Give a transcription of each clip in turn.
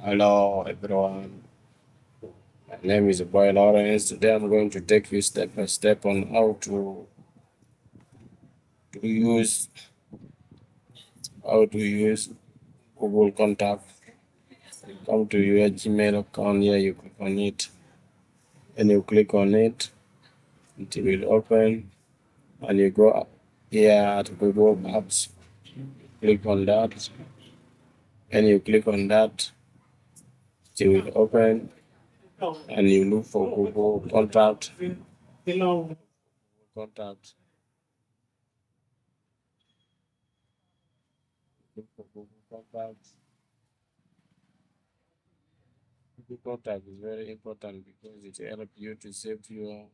Hello everyone, my name is Oboe Lawrence. Today I'm going to take you step by step on how to use Google Contact. Come to your Gmail account here, you click on it, and you click on it, it will open, and you go here to Google Apps, click on that, and you click on that, it will open, and you look for Google Contact, look for Google Contact. Google Contact is very important because it helps you to save your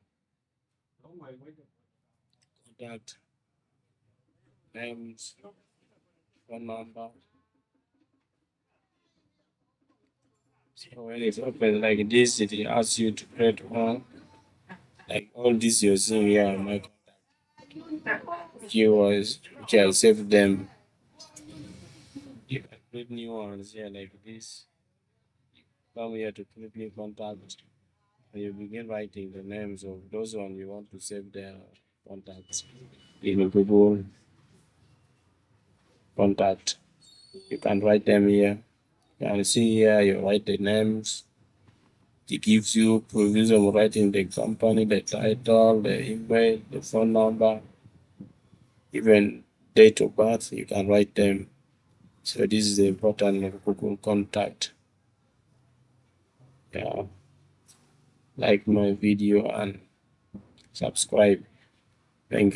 contact names, phone number. So when it's open like this, it asks you to create one. Like all this you're seeing here on my keywords, which I save them. You can create new ones here like this. Come here to create new contact, and you begin writing the names of those ones you want to save their contacts in Google Contact. You can write them here. You can see here you write the names. It gives you provision of writing the company, the title, the email, the phone number, even date of birth. You can write them. So this is the important of Google Contact. Yeah, like my video and subscribe. Thank you.